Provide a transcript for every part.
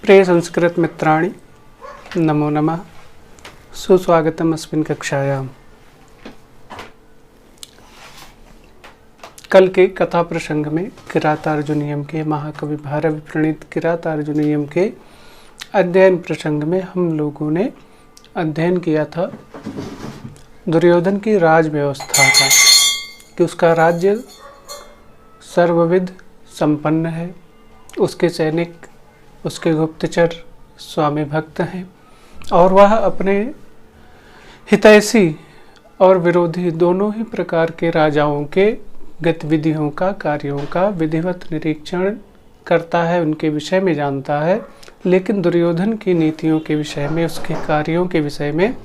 प्रिय संस्कृत मित्राणि नमो नमः। सुस्वागतम् अस्मिन् कक्षायाम्। कल के कथा प्रसंग में किरातार्जुनीयम के महाकवि भारवी प्रणीत किरातार्जुनीयम के अध्ययन प्रसंग में हम लोगों ने अध्ययन किया था दुर्योधन की राज व्यवस्था का, कि उसका राज्य सर्वविध संपन्न है, उसके सैनिक, उसके गुप्तचर स्वामी भक्त हैं और वह अपने हितैषी और विरोधी दोनों ही प्रकार के राजाओं के गतिविधियों का, कार्यों का विधिवत निरीक्षण करता है, उनके विषय में जानता है। लेकिन दुर्योधन की नीतियों के विषय में, उसके कार्यों के विषय में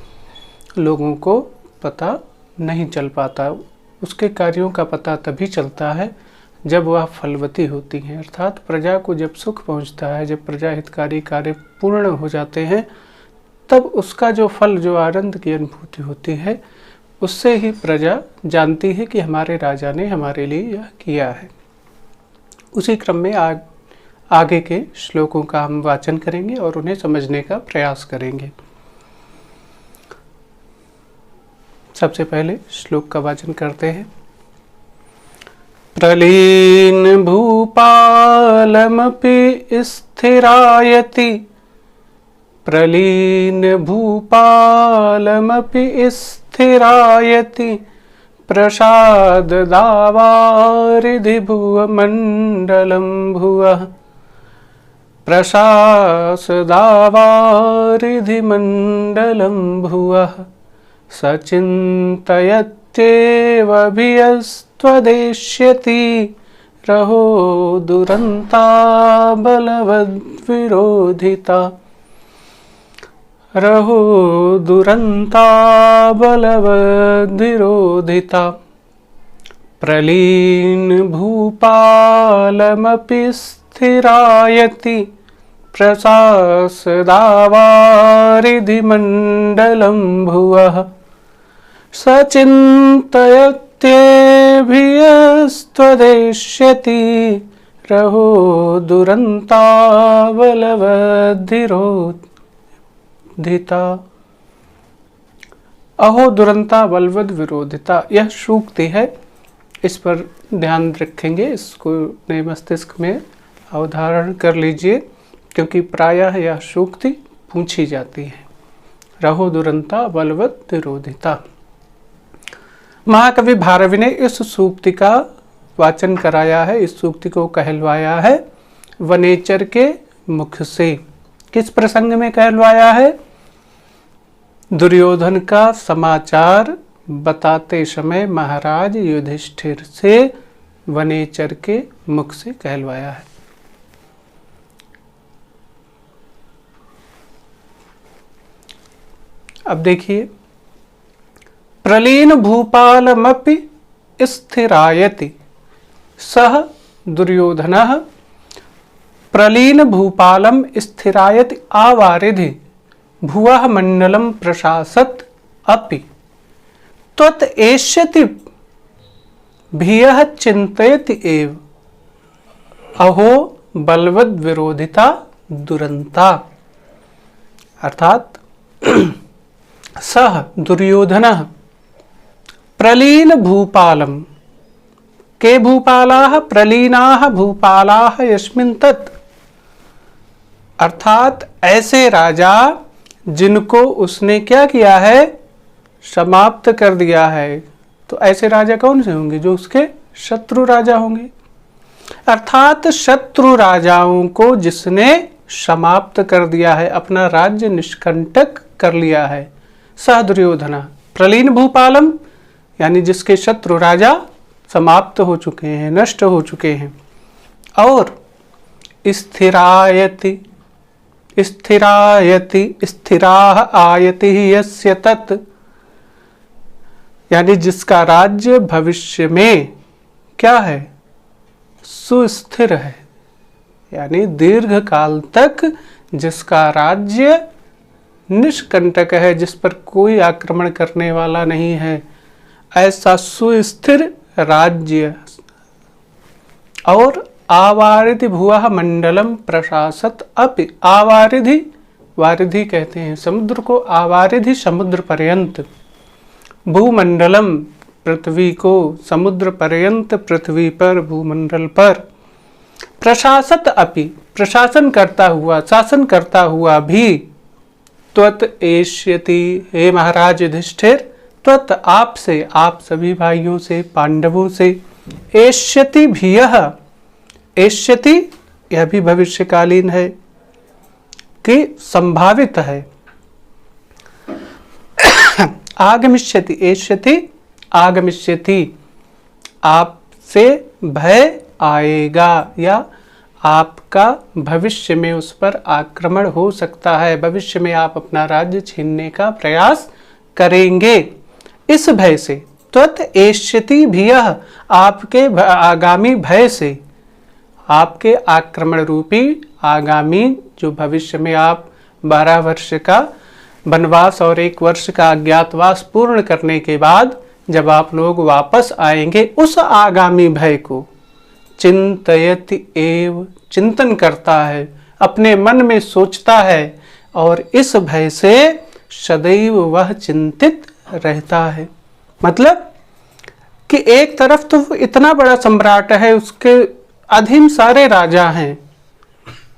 लोगों को पता नहीं चल पाता। उसके कार्यों का पता तभी चलता है जब वह फलवती होती हैं, अर्थात प्रजा को जब सुख पहुंचता है, जब प्रजा हितकारी कार्य पूर्ण हो जाते हैं, तब उसका जो फल, जो आनंद की अनुभूति होती है, उससे ही प्रजा जानती है कि हमारे राजा ने हमारे लिए यह किया है। उसी क्रम में आगे के श्लोकों का हम वाचन करेंगे और उन्हें समझने का प्रयास करेंगे। सबसे पहले श्लोक का वाचन करते हैं। प्रलीन भूपालमपि स्थिरायति, प्रलीन भूपालमपि स्थिरायति, प्रसाद दावारिधि भुवमण्डलं भुवः, प्रशासदावारिधि मण्डलं भुवः, सचिन्तयत्येवभियस्त्वदेष्यति, रहो दुरन्ता बलवद्विरोधिता, रहो दुरन्ता बलवद्विरोधिता, प्रलीन भूपालमपि स्थिरायति, प्रशासदावारिधि मण्डलं भुवः, सचिन्तयत्येभियस्त्वदेष्यति, रहो दुरन्ता बलवद्विरोधिता। अहो दुरंता बलवद विरोधिता, यह सूक्ति है। इस पर ध्यान रखेंगे, इसको अपने मस्तिष्क में अवधारण कर लीजिए, क्योंकि प्रायः यह सूक्ति पूछी जाती है। रहो दुरंता बलवद विरोधिता। महाकवि भारवी ने इस सूक्ति का वाचन कराया है, इस सूक्ति को कहलवाया है वनेचर के मुख से। किस प्रसंग में कहलवाया है? दुर्योधन का समाचार बताते समय महाराज युधिष्ठिर से वनेचर के मुख से कहलवाया है। अब देखिए, प्रलीन भूपालमपि स्थिरायति, सह दुर्योधनः प्रलीन भूपालम स्थिरायति आवारिधि भुवः मंडलम प्रशासत अपि, त्वत् एष्यति भियः चिन्तयति एव, अहो बलवद विरोधिता दुरंता। अर्थात सह दुर्योधनः प्रलीन भूपालम, के भूपालाः प्रलीनाः भूपालाः यस्मिन् तत्, अर्थात ऐसे राजा जिनको उसने क्या किया है? समाप्त कर दिया है। तो ऐसे राजा कौन से होंगे? जो उसके शत्रु राजा होंगे। अर्थात शत्रु राजाओं को जिसने समाप्त कर दिया है, अपना राज्य निष्कंटक कर लिया है। सह दुर्योधन प्रलीन भूपालम, यानी जिसके शत्रु राजा समाप्त हो चुके हैं, नष्ट हो चुके हैं। और स्थिरायति, स्थिरायति स्थिराः आयति यस्य तत्, यानी जिसका राज्य भविष्य में क्या है? सुस्थिर है, यानी दीर्घ काल तक जिसका राज्य निष्कंटक है, जिस पर कोई आक्रमण करने वाला नहीं है, ऐसा सुस्थिर राज्य। और आवारिधि भुवः मंडलम प्रशासत अपि। आवारिधि, वारिधि कहते हैं समुद्र को, आवारिधि समुद्र पर्यंत, भूमंडलम पृथ्वी को, समुद्र पर्यंत पृथ्वी पर, भूमंडल पर, प्रशासत अपि प्रशासन करता हुआ, शासन करता हुआ भी, त्वत एष्यति हे महाराज युधिष्ठिर, त्वत आपसे, आप सभी भाइयों से, पांडवों से, एष्यति भियः, एष्यति यह भी भविष्यकालीन है कि संभावित है, आगमिष्यति, एष्यति आगमिष्यति, आपसे भय आएगा या आपका भविष्य में उस पर आक्रमण हो सकता है, भविष्य में आप अपना राज्य छीनने का प्रयास करेंगे, इस भय से। त्वत एष्यति भियः, आपके आगामी भय से, आपके आक्रमण रूपी आगामी जो भविष्य में आप 12 वर्ष का वनवास और 1 वर्ष का अज्ञातवास पूर्ण करने के बाद जब आप लोग वापस आएंगे, उस आगामी भय को चिंतयति एव, चिंतन करता है, अपने मन में सोचता है, और इस भय से सदैव वह चिंतित रहता है। मतलब कि एक तरफ तो इतना बड़ा सम्राट है, उसके अधीन सारे राजा हैं,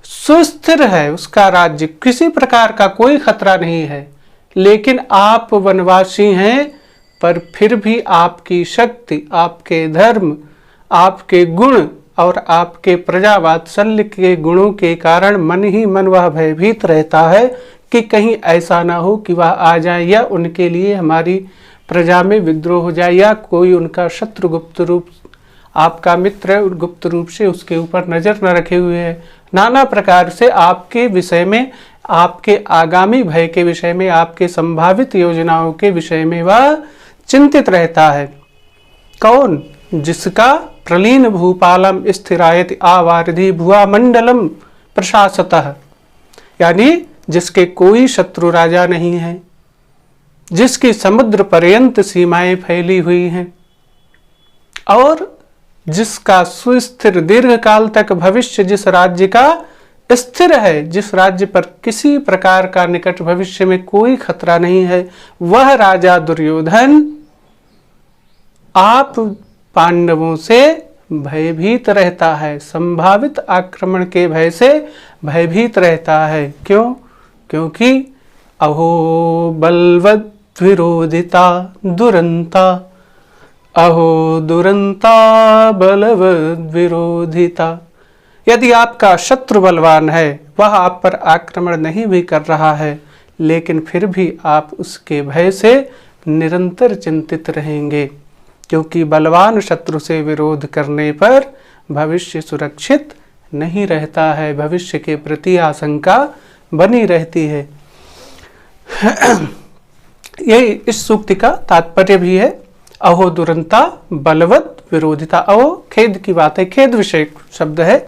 सुस्थिर है उसका राज्य, किसी प्रकार का कोई खतरा नहीं है, लेकिन आप वनवासी हैं, पर फिर भी आपकी शक्ति, आपके धर्म, आपके गुण और आपके प्रजा वात्सल्य के गुणों के कारण मन ही मन वह भयभीत रहता है कि कहीं ऐसा ना हो कि वह आ जाए या उनके लिए हमारी प्रजा में विद्रोह हो जाए, या कोई उनका शत्रु गुप्त रूप, आपका मित्र गुप्त रूप से उसके ऊपर नजर न रखे हुए है। नाना प्रकार से आपके विषय में, आपके आगामी भय के विषय में, आपके संभावित योजनाओं के विषय में वह चिंतित रहता है। कौन? जिसका प्रलीन भूपालम स्थिरायति आवारिधि भुवा मंडलम प्रशासतः, यानी जिसके कोई शत्रु राजा नहीं है, जिसकी समुद्र पर्यंत सीमाएं फैली हुई हैं, और जिसका सुस्थिर दीर्घ काल तक भविष्य जिस राज्य का स्थिर है, जिस राज्य पर किसी प्रकार का निकट भविष्य में कोई खतरा नहीं है, वह राजा दुर्योधन आप पांडवों से भयभीत रहता है, संभावित आक्रमण के भय से भयभीत रहता है। क्यों? क्योंकि अहो बलवद विरोधिता दुरंता, अहो दुरंता बलवद विरोधिता। यदि आपका शत्रु बलवान है, वह आप पर आक्रमण नहीं भी कर रहा है, लेकिन फिर भी आप उसके भय से निरंतर चिंतित रहेंगे, क्योंकि बलवान शत्रु से विरोध करने पर भविष्य सुरक्षित नहीं रहता है, भविष्य के प्रति आशंका बनी रहती है। यही इस सूक्ति का तात्पर्य भी है। अहो दुरंता बलवत विरोधिता, अहो खेद की बात है, खेद विषय शब्द है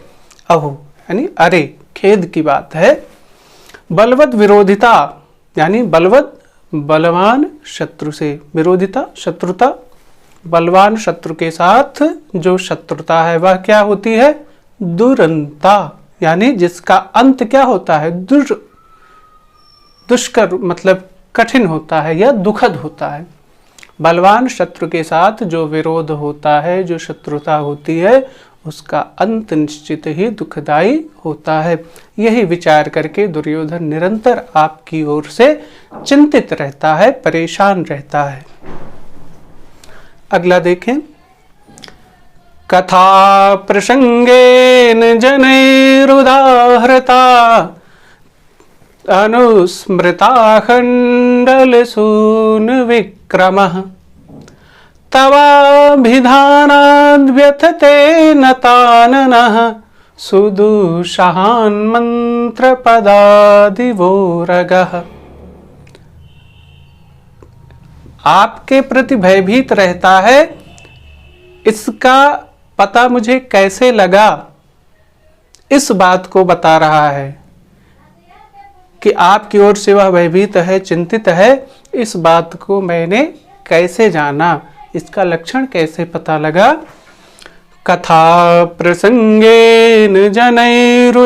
अहो, यानी अरे, खेद की बात है। बलवत विरोधिता यानी बलवत बलवान शत्रु से, विरोधिता शत्रुता, बलवान शत्रु के साथ जो शत्रुता है वह क्या होती है? दुरंता, यानी जिसका अंत क्या होता है? दुष्कर मतलब कठिन होता है या दुखद होता है। बलवान शत्रु के साथ जो विरोध होता है, जो शत्रुता होती है, उसका अंत निश्चित ही दुखदायी होता है। यही विचार करके दुर्योधन निरंतर आपकी ओर से चिंतित रहता है, परेशान रहता है। अगला देखें। कथा प्रसंगेन जनैरुदाहृता अनुस्मृता खण्डलसून विक्रमः तवाभिधानाद्व्यथते नताननः सुदुषहान् मंत्रपदादिवोरगः। आपके प्रति भयभीत रहता है, इसका पता मुझे कैसे लगा, इस बात को बता रहा है कि आपकी ओर से वह भयभीत है, चिंतित है। इस बात को मैंने कैसे जाना, इसका लक्षण कैसे पता लगा? कथा प्रसंगेन जनैरुदाहृतात्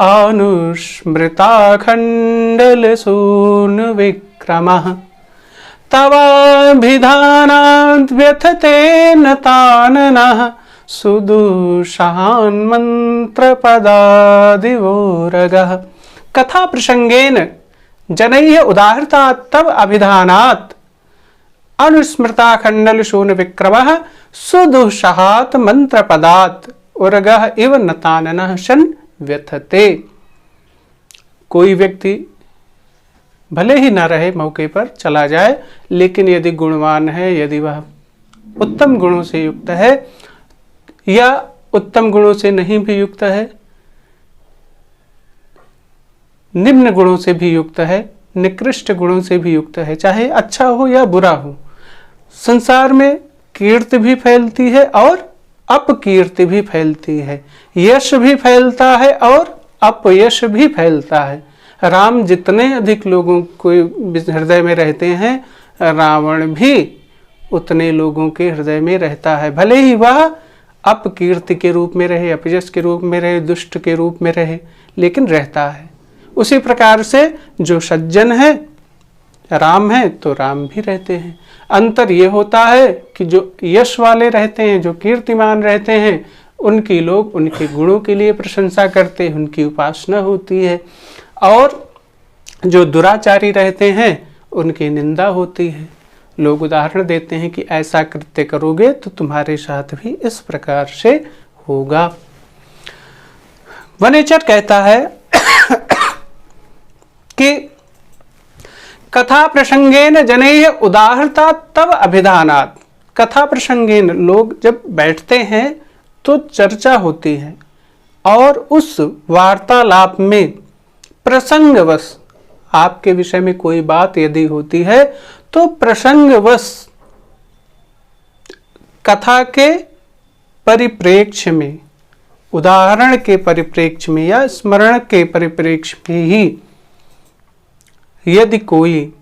अनुस्मृताखण्डलसूनु विक्रमः तवाभिधानाद् व्यथते न ताननः सुदुषान् मंत्रपदादिवोरगः। कथा प्रसंगेन जनैः उदाहृतात् तव अभिधानात् अनुस्मृताखण्डलसूनु विक्रमः सुदुषात् मंत्रपदात् उरगः इव नताननः शन व्यथते। कोई व्यक्ति भले ही न रहे, मौके पर चला जाए, लेकिन यदि गुणवान है, यदि वह उत्तम गुणों से युक्त है या उत्तम गुणों से नहीं भी युक्त है, निम्न गुणों से भी युक्त है, निकृष्ट गुणों से भी युक्त है, चाहे अच्छा हो या बुरा हो, संसार में कीर्ति भी फैलती है और अपकीर्ति भी फैलती है, यश भी फैलता है और अपयश भी फैलता है। राम जितने अधिक लोगों को हृदय में रहते हैं, रावण भी उतने लोगों के हृदय में रहता है, भले ही वह अपकीर्ति के रूप में रहे, अपयश के रूप में रहे, दुष्ट के रूप में रहे, लेकिन रहता है। उसी प्रकार से जो सज्जन है, राम है तो राम भी रहते हैं। अंतर ये होता है कि जो यश वाले रहते हैं, जो कीर्तिमान रहते हैं, उनकी लोग उनके गुणों के लिए प्रशंसा करते हैं, उनकी उपासना होती है, और जो दुराचारी रहते हैं उनकी निंदा होती है। लोग उदाहरण देते हैं कि ऐसा कृत्य करोगे तो तुम्हारे साथ भी इस प्रकार से होगा। वनेचर कहता है कि कथा प्रसंगेन जनैः उदाहृतात् तव अभिधानात्। कथा प्रसंगेन लोग जब बैठते हैं तो चर्चा होती है, और उस वार्तालाप में प्रसंगवश आपके विषय में कोई बात यदि होती है तो प्रसंगवश कथा के परिप्रेक्ष्य में, उदाहरण के परिप्रेक्ष्य में या स्मरण के परिप्रेक्ष्य में ही यदि कोई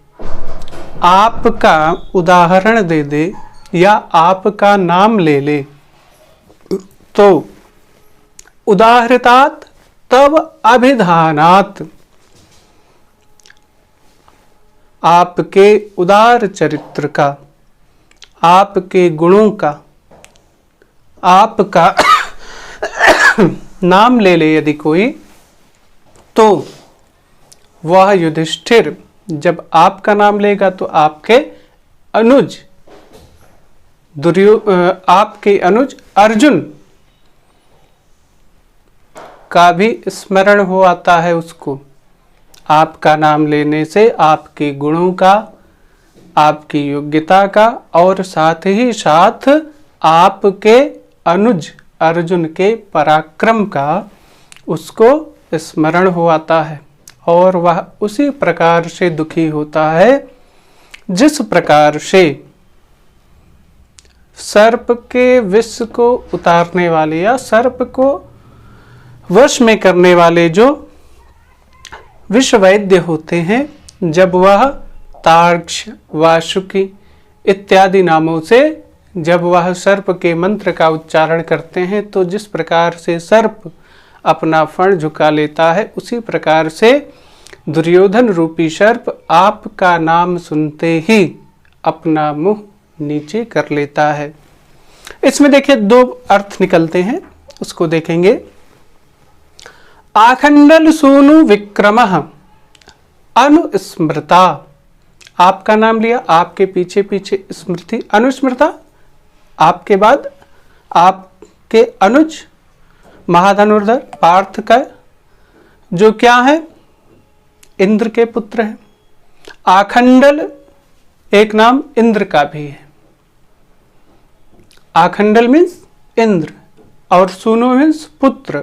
आपका उदाहरण दे दे या आपका नाम ले ले तो उदाहृतात् तव अभिधानात्, आपके उदार चरित्र का, आपके गुणों का, आपका नाम ले ले यदि कोई, तो वह युधिष्ठिर जब आपका नाम लेगा तो आपके अनुज आपके अनुज अर्जुन का भी स्मरण हो आता है उसको। आपका नाम लेने से आपके गुणों का, आपकी योग्यता का, और साथ ही साथ आपके अनुज अर्जुन के पराक्रम का उसको स्मरण हो आता है, और वह उसी प्रकार से दुखी होता है जिस प्रकार से सर्प के विष को उतारने वाले या सर्प को वश में करने वाले जो विष वैद्य होते हैं, जब वह तार्क्ष, वासुकी इत्यादि नामों से जब वह सर्प के मंत्र का उच्चारण करते हैं तो जिस प्रकार से सर्प अपना फण झुका लेता है, उसी प्रकार से दुर्योधन रूपी सर्प आपका नाम सुनते ही अपना मुंह नीचे कर लेता है। इसमें देखिए दो अर्थ निकलते हैं, उसको देखेंगे। आखंडल सूनु विक्रमः अनुस्मृता, आपका नाम लिया, आपके पीछे पीछे स्मृति, अनुस्मृता, आपके बाद आपके अनुज महाधनुर्धर पार्थ का जो क्या है, इंद्र के पुत्र है। आखंडल एक नाम इंद्र का भी है। आखंडल मीन्स इंद्र और सूनु मीन्स पुत्र।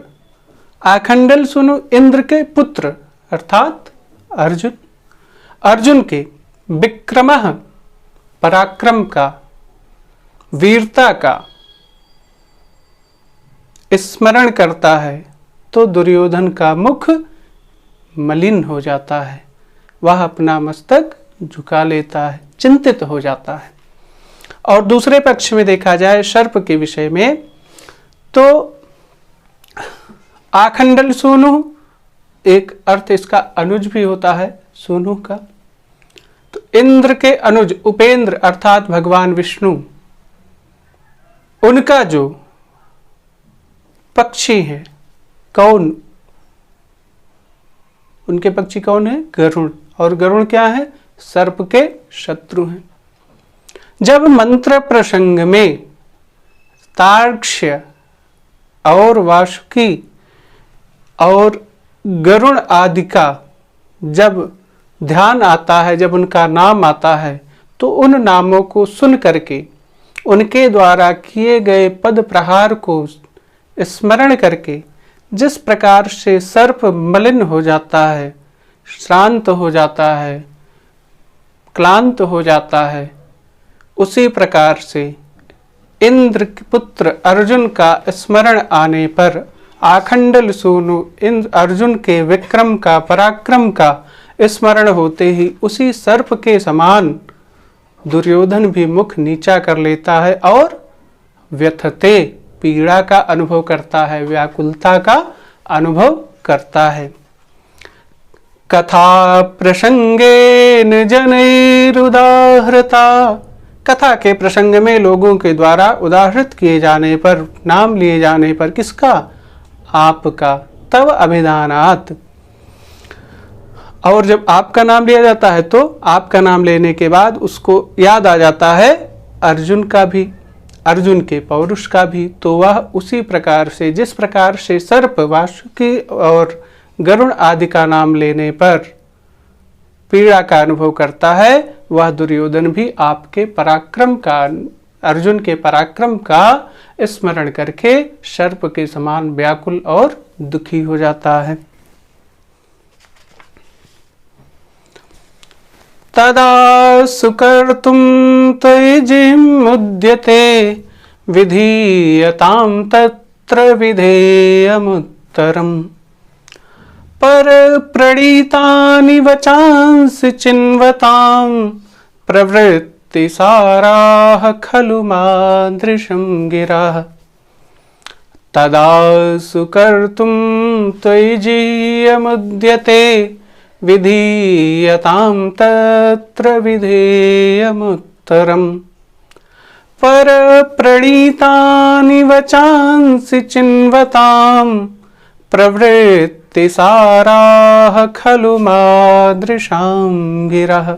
आखंडल सूनु इंद्र के पुत्र अर्थात अर्जुन। अर्जुन के विक्रमः पराक्रम का, वीरता का स्मरण करता है तो दुर्योधन का मुख मलिन हो जाता है, वह अपना मस्तक झुका लेता है, चिंतित हो जाता है। और दूसरे पक्ष में देखा जाए सर्प के विषय में, तो आखंडल सूनु, एक अर्थ इसका अनुज भी होता है सूनु का। तो इंद्र के अनुज उपेंद्र अर्थात भगवान विष्णु, उनका जो पक्षी है कौन, उनके पक्षी कौन है? गरुड़। और गरुड़ क्या है? सर्प के शत्रु हैं। जब मंत्र प्रसंग में तार्क्ष्य और वासुकी और गरुड़ आदि का जब ध्यान आता है, जब उनका नाम आता है, तो उन नामों को सुन करके उनके द्वारा किए गए पद प्रहार को स्मरण करके जिस प्रकार से सर्प मलिन हो जाता है, श्रांत हो जाता है, क्लांत हो जाता है, उसी प्रकार से इंद्र के पुत्र अर्जुन का स्मरण आने पर आखंडल सूनु इंद्र अर्जुन के विक्रम का, पराक्रम का स्मरण होते ही उसी सर्प के समान दुर्योधन भी मुख नीचा कर लेता है और व्यथते, पीड़ा का अनुभव करता है, व्याकुलता का अनुभव करता है। कथा प्रसंगे जनैरुदाहृता, कथा के प्रसंग में लोगों के द्वारा उदाहृत किए जाने पर, नाम लिए जाने पर, किसका? आपका। तब अभिधानात्, और जब आपका नाम लिया जाता है तो आपका नाम लेने के बाद उसको याद आ जाता है अर्जुन का भी, अर्जुन के पौरुष का भी। तो वह उसी प्रकार से, जिस प्रकार से सर्प वासुकी और गरुड़ आदि का नाम लेने पर पीड़ा का अनुभव करता है, वह दुर्योधन भी आपके पराक्रम का, अर्जुन के पराक्रम का स्मरण करके सर्प के समान व्याकुल और दुखी हो जाता है। तदा सुकर्तुम तैजिमुद्यते विधीयतां तत्र विधेयमुत्तरम् पर प्रणीतानि वचांसि चिन्वतां प्रवृत्तिसाराः खलु मादृशं गिराः। तदा सुकर्तुं त्वयिजीयमुद्यते विधीयतां तत्र विधेयमुत्तरम् पर प्रणीतानि वचांसि चिन्वतां प्रवृत्तिसाराः खलु मादृशां गिरः।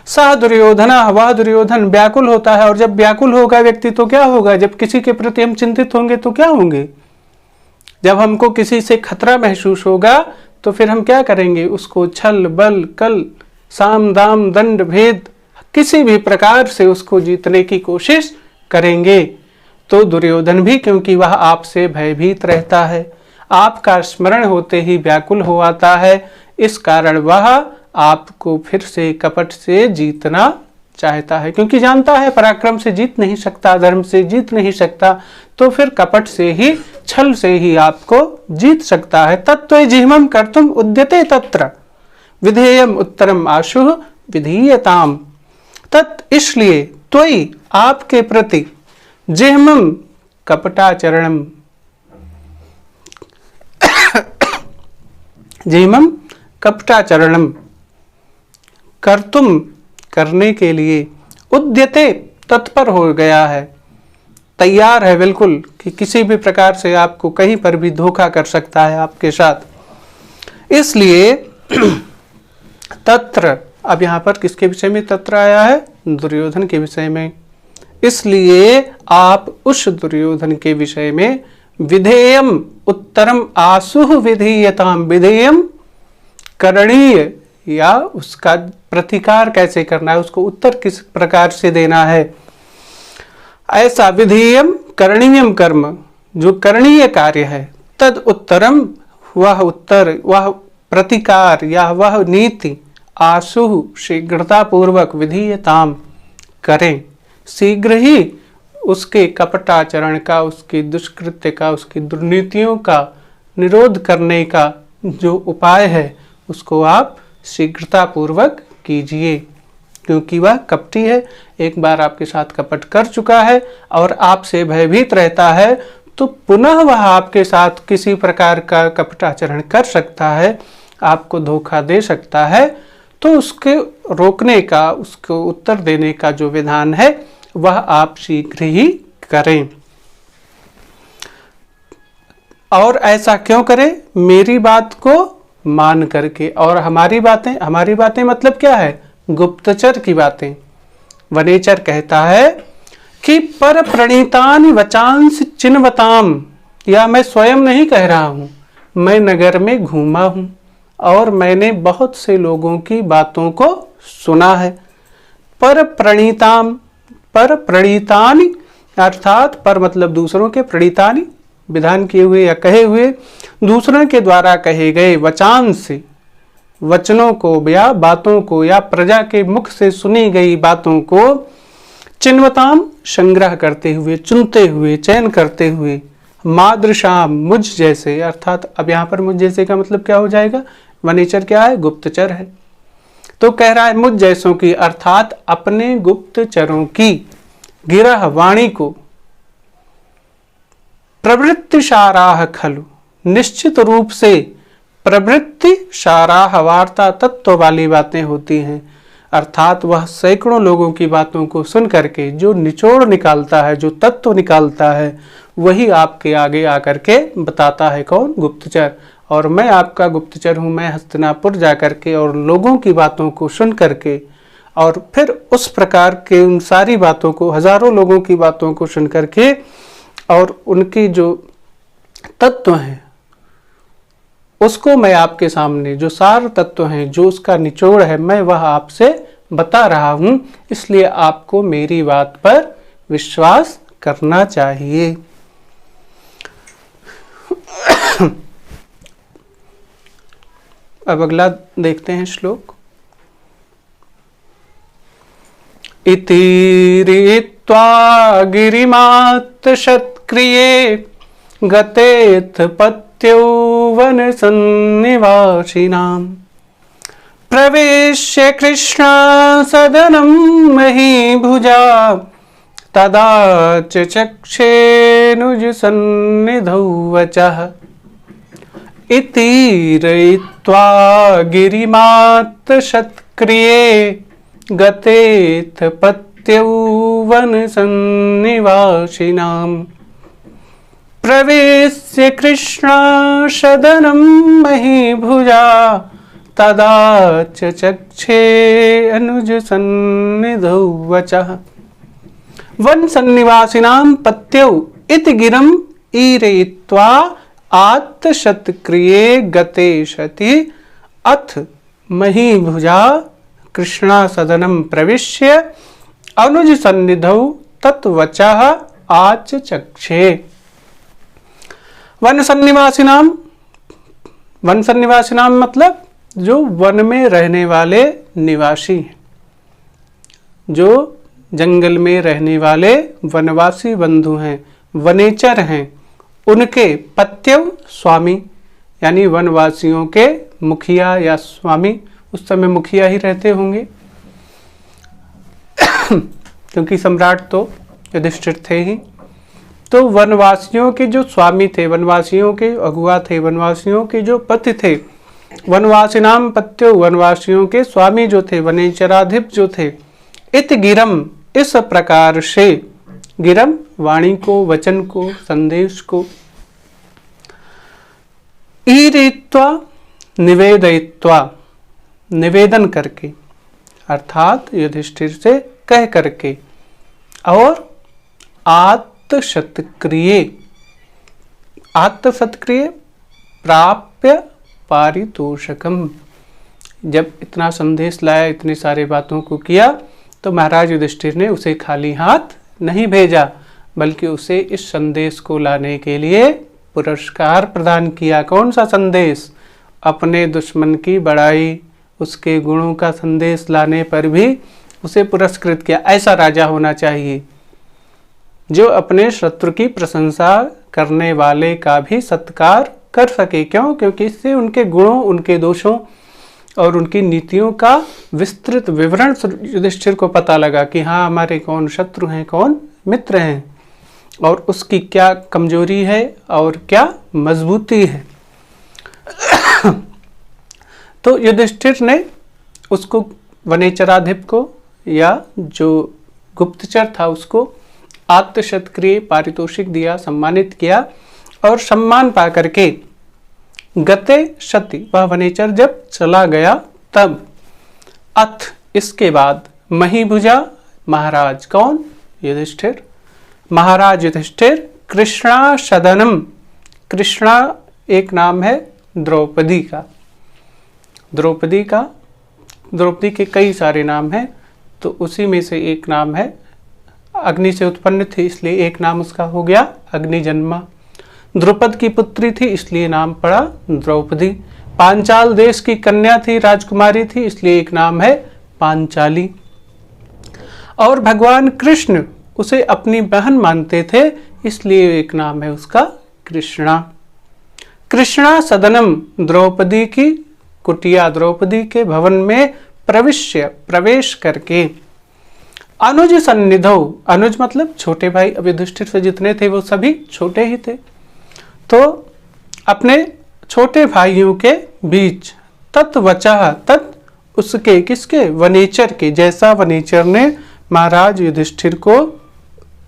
सा दुर्योधना, वह दुर्योधन व्याकुल होता है। और जब व्याकुल होगा व्यक्ति तो क्या होगा? जब किसी के प्रति हम चिंतित होंगे तो क्या होंगे? जब हमको किसी से खतरा महसूस होगा तो फिर हम क्या करेंगे? उसको छल बल कल साम दाम दंड भेद किसी भी प्रकार से उसको जीतने की कोशिश करेंगे। तो दुर्योधन भी, क्योंकि वह आपसे भयभीत रहता है, आपका स्मरण होते ही व्याकुल हो आता है, इस कारण वह आपको फिर से कपट से जीतना चाहता है, क्योंकि जानता है पराक्रम से जीत नहीं सकता, धर्म से जीत नहीं सकता, तो फिर कपट से ही, छल से ही आपको जीत सकता है। तत्त्वजिह्मं कर्तुम उद्यते तत्र विधेयम उत्तरम आशुः विधीयताम। तत् इसलिए, त्वयि आपके प्रति, जिह्मं कपटाचरणम, जिह्मं कपटाचरणम कर्तुम करने के लिए, उद्यते तत्पर हो गया है, तैयार है बिल्कुल कि किसी भी प्रकार से आपको कहीं पर भी धोखा कर सकता है आपके साथ। इसलिए तत्र, अब यहाँ पर किसके विषय में तत्र आया है? दुर्योधन के विषय में। इसलिए आप उस दुर्योधन के विषय में विधेयम उत्तरम आसुः विधीयताम, विधेयम करणीय, या उसका प्रतिकार कैसे करना है, उसको उत्तर किस प्रकार से देना है, ऐसा विधेयम करणीयम कर्म, जो करणीय कार्य है, तद उत्तरम, वह उत्तर, वह प्रतिकार या वह नीति, आशु शीघ्रता पूर्वक विधीयताम करें, शीघ्र ही उसके कपटाचरण का, उसके दुष्कृत्य का, उसकी दुर्नीतियों का निरोध करने का जो उपाय है उसको आप शीघ्रता पूर्वक कीजिए। क्योंकि वह कपटी है, एक बार आपके साथ कपट कर चुका है और आपसे भयभीत रहता है, तो पुनः वह आपके साथ किसी प्रकार का कपटाचरण कर सकता है, आपको धोखा दे सकता है। तो उसके रोकने का, उसको उत्तर देने का जो विधान है वह आप शीघ्र ही करें। और ऐसा क्यों करें? मेरी बात को मान करके। और हमारी बातें मतलब क्या है? गुप्तचर की बातें। वनेचर कहता है कि पर प्रणीतानि वचांस चिन्वताम, या मैं स्वयं नहीं कह रहा हूं, मैं नगर में घूमा हूं और मैंने बहुत से लोगों की बातों को सुना है। पर प्रणीतानि अर्थात पर मतलब दूसरों के, प्रणीतानि विधान किए हुए या कहे हुए, दूसरों के द्वारा कहे गए वचांस वचनों को या बातों को या प्रजा के मुख से सुनी गई बातों को चिन्वताम संग्रह करते हुए, चुनते हुए, चयन करते हुए, मादृशाम मुझ जैसे, अर्थात अब यहाँ पर मुझ जैसे का मतलब क्या हो जाएगा? वनेचर क्या है? गुप्तचर है। तो कह रहा है मुझ जैसों की, अर्थात अपने गुप्तचरों की गिरह वाणी को प्रवृत्ति साराह खलु, निश्चित रूप से प्रवृत्ति साराह वार्ता तत्व वाली बातें होती हैं। अर्थात वह सैकड़ों लोगों की बातों को सुन करके जो निचोड़ निकालता है, जो तत्व निकालता है, वही आपके आगे आकर के बताता है। कौन? गुप्तचर। और मैं आपका गुप्तचर हूँ। मैं हस्तिनापुर जा करके और लोगों की बातों को सुन करके और फिर उस प्रकार के उन सारी बातों को, हजारों लोगों की बातों को सुन करके और उनकी जो तत्व हैं उसको मैं आपके सामने, जो सार तत्व हैं, जो उसका निचोड़ है, मैं वह आपसे बता रहा हूं। इसलिए आपको मेरी बात पर विश्वास करना चाहिए। अब अगला देखते हैं श्लोक। इति रीत्वा गिरिमात् शतक्रिये गतेथ पत्यो वन सन्निवासिनाम् प्रवेश्य कृष्ण सदनं महीभुजा तदा चक्षेनुज सन्निधौ वचः। इति रयित्वा गिरिमात् शतक्रिये गतेथ पत्यौ वन सन्निवासिनाम् प्रवेश्य कृष्ण सदनं महीभुजा तदा चक्षे अनुज सन्निधौ वचः। वन सन्निवासिनां पत्यौ इति गिरम् ईरयित्वा आत्तशतक्रिये गते सति अथ महीभुजा कृष्णा सदनं प्रविश्य अनुज सन्निधौ तत्वचः आचचक्षे। वन सन्निवासिनाम मतलब जो वन में रहने वाले निवासी हैं, जो जंगल में रहने वाले वनवासी बंधु हैं, वनेचर हैं, उनके पत्यव स्वामी, यानी वनवासियों के मुखिया या स्वामी। उस समय मुखिया ही रहते होंगे क्योंकि सम्राट तो युधिष्ठिर थे ही। तो वनवासियों के जो स्वामी थे, वनवासियों के अगुआ थे, वनवासियों के जो पति थे, वनवासिनाम पत्यो वनवासियों के स्वामी जो थे, वनेचराधिप जो थे, इत गिरम इस प्रकार से, गिरम वाणी को, वचन को, संदेश को, ईरित्वा निवेदयित्वा निवेदन करके, अर्थात युधिष्ठिर से कह करके, और आत्तशतक्रिये प्राप्य पारितोषकम, जब इतना संदेश लाया, इतनी सारी बातों को किया, तो महाराज युधिष्ठिर ने उसे खाली हाथ नहीं भेजा, बल्कि उसे इस संदेश को लाने के लिए पुरस्कार प्रदान किया। कौन सा संदेश? अपने दुश्मन की बड़ाई, उसके गुणों का संदेश लाने पर भी उसे पुरस्कृत किया। ऐसा राजा होना चाहिए जो अपने शत्रु की प्रशंसा करने वाले का भी सत्कार कर सके। क्यों? क्योंकि इससे उनके गुणों, उनके दोषों और उनकी नीतियों का विस्तृत विवरण युधिष्ठिर को पता लगा कि हाँ, हमारे कौन शत्रु हैं, कौन मित्र हैं, और उसकी क्या कमजोरी है और क्या मजबूती है। तो युधिष्ठिर ने उसको, वनेचराधिप को, या जो गुप्तचर था उसको आत्मशतक्रिय पारितोषिक दिया, सम्मानित किया, और सम्मान पा करके गते शति, वह वनेचर जब चला गया तब, अथ इसके बाद, महीभुजा महाराज, कौन? युधिष्ठिर, महाराज युधिष्ठिर, कृष्णा सदनम, कृष्णा एक नाम है द्रौपदी का, द्रौपदी के कई सारे नाम हैं, तो उसी में से एक नाम है, अग्नि से उत्पन्न थी इसलिए एक नाम उसका हो गया अग्निजन्मा। द्रुपद की पुत्री थी इसलिए नाम पड़ा द्रौपदी। पांचाल देश की कन्या थी, राजकुमारी थी, इसलिए एक नाम है पांचाली। और भगवान कृष्ण उसे अपनी बहन मानते थे, इसलिए एक नाम है उसका कृष्णा। कृष्णा सदनम, द्रौपदी की कुटिया, द्रौपदी के भवन में प्रवेश करके, अनुज सन्निधौ, अनुज मतलब छोटे भाई, अब युधिष्ठिर से जितने थे वो सभी छोटे ही थे, तो अपने छोटे भाइयों के बीच, तत्वचः, तत् उसके, किसके? वनेचर के, जैसा वनेचर ने महाराज युधिष्ठिर को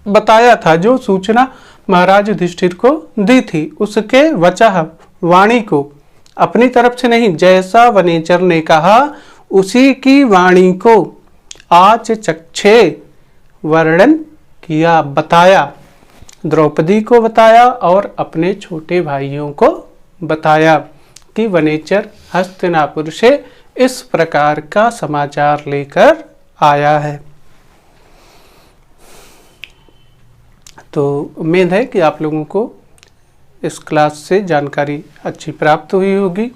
बताया था, जो सूचना महाराज युधिष्ठिर को दी थी, उसके वचः, वाणी को, अपनी तरफ से नहीं, जैसा वनेचर ने कहा उसी की वाणी को आज चक्षे वर्णन किया, बताया, द्रौपदी को बताया और अपने छोटे भाइयों को बताया कि वनेचर हस्तिनापुर से इस प्रकार का समाचार लेकर आया है। तो उम्मीद है कि आप लोगों को इस क्लास से जानकारी अच्छी प्राप्त हुई होगी,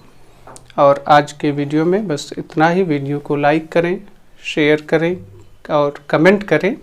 और आज के वीडियो में बस इतना ही। वीडियो को लाइक करें, शेयर करें और कमेंट करें।